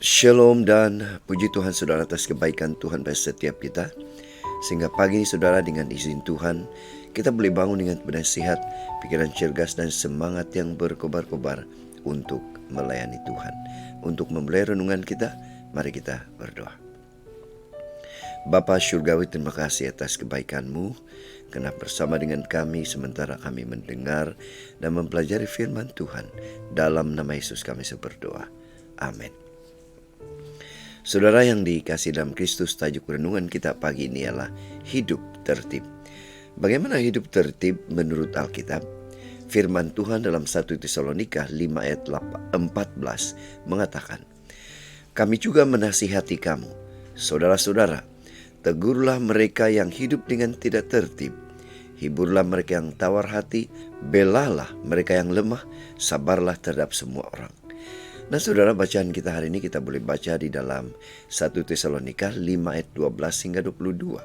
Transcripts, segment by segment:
Shalom dan puji Tuhan saudara atas kebaikan Tuhan pada setiap kita. Sehingga pagi ini saudara dengan izin Tuhan kita boleh bangun dengan penasihat, pikiran cergas dan semangat yang berkobar-kobar untuk melayani Tuhan. Untuk memulai renungan kita, mari kita berdoa. Bapa Syurgawi, terima kasih atas kebaikan-Mu karena bersama dengan kami sementara kami mendengar dan mempelajari firman Tuhan. Dalam nama Yesus kami berdoa. Amin. Saudara yang dikasihi dalam Kristus, tajuk renungan kita pagi ini ialah hidup tertib. Bagaimana hidup tertib menurut Alkitab? Firman Tuhan dalam 1 Tesalonika 5 ayat 14 mengatakan, "Kami juga menasihati kamu, saudara-saudara, tegurlah mereka yang hidup dengan tidak tertib, hiburlah mereka yang tawar hati, belalah mereka yang lemah, sabarlah terhadap semua orang." Nah saudara, bacaan kita hari ini kita boleh baca di dalam 1 Tesalonika 5 ayat 12 hingga 22.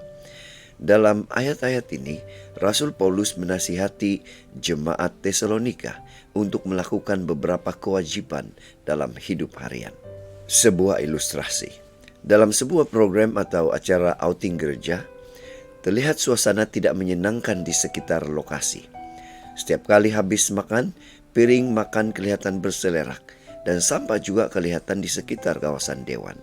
Dalam ayat-ayat ini, Rasul Paulus menasihati jemaat Tesalonika untuk melakukan beberapa kewajiban dalam hidup harian. Sebuah ilustrasi. Dalam sebuah program atau acara outing gereja, terlihat suasana tidak menyenangkan di sekitar lokasi. Setiap kali habis makan, piring makan kelihatan berselerak dan sampah juga kelihatan di sekitar kawasan dewan.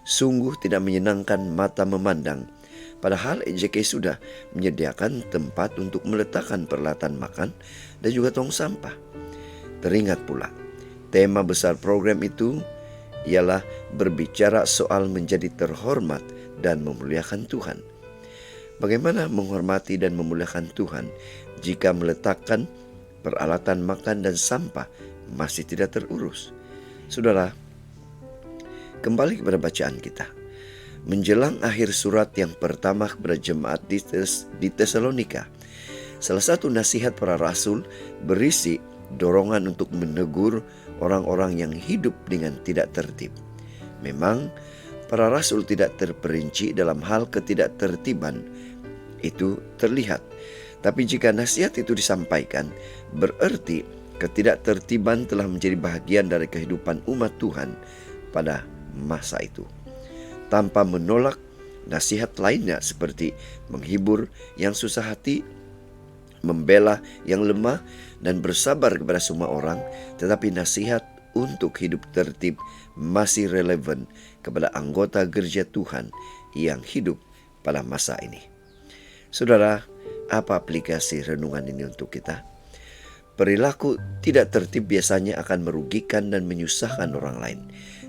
Sungguh tidak menyenangkan mata memandang. Padahal EJK sudah menyediakan tempat untuk meletakkan peralatan makan dan juga tong sampah. Teringat pula, tema besar program itu ialah berbicara soal menjadi terhormat dan memuliakan Tuhan. Bagaimana menghormati dan memuliakan Tuhan jika meletakkan peralatan makan dan sampah masih tidak terurus? Saudara, kembali kepada bacaan kita. Menjelang akhir surat yang pertama kepada jemaat di Tesalonika, salah satu nasihat para rasul berisi dorongan untuk menegur orang-orang yang hidup dengan tidak tertib. Memang para rasul tidak terperinci dalam hal ketidaktertiban itu terlihat. Tapi jika nasihat itu disampaikan, berarti ketidaktertiban telah menjadi bahagian dari kehidupan umat Tuhan pada masa itu. Tanpa menolak nasihat lainnya seperti menghibur yang susah hati, membela yang lemah, dan bersabar kepada semua orang, tetapi nasihat untuk hidup tertib masih relevan kepada anggota gereja Tuhan yang hidup pada masa ini. Saudara, apa aplikasi renungan ini untuk kita? Perilaku tidak tertib biasanya akan merugikan dan menyusahkan orang lain,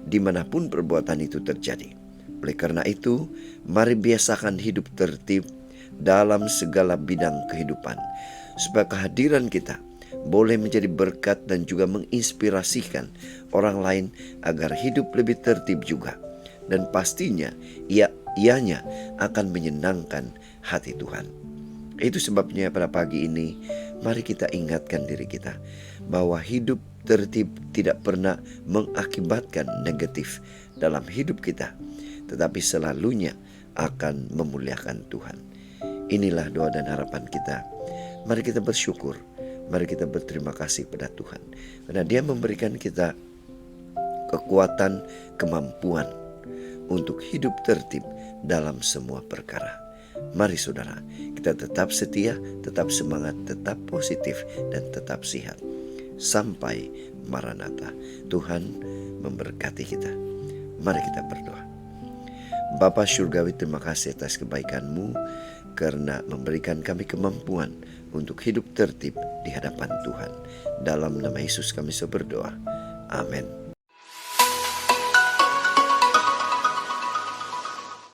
dimanapun perbuatan itu terjadi. Oleh karena itu, mari biasakan hidup tertib dalam segala bidang kehidupan, supaya kehadiran kita boleh menjadi berkat dan juga menginspirasikan orang lain agar hidup lebih tertib juga. Dan pastinya ianya akan menyenangkan hati Tuhan. Itu sebabnya pada pagi ini, mari kita ingatkan diri kita bahwa hidup tertib tidak pernah mengakibatkan negatif dalam hidup kita, tetapi selalunya akan memuliakan Tuhan. Inilah doa dan harapan kita. Mari kita bersyukur, mari kita berterima kasih pada Tuhan, karena Dia memberikan kita kekuatan, kemampuan untuk hidup tertib dalam semua perkara. Mari saudara, kita tetap setia, tetap semangat, tetap positif, dan tetap sehat. Sampai Maranatha. Tuhan memberkati kita. Mari kita berdoa. Bapa Syurgawi, terima kasih atas kebaikan-Mu karena memberikan kami kemampuan untuk hidup tertib di hadapan Tuhan. Dalam nama Yesus kami berdoa. Amin.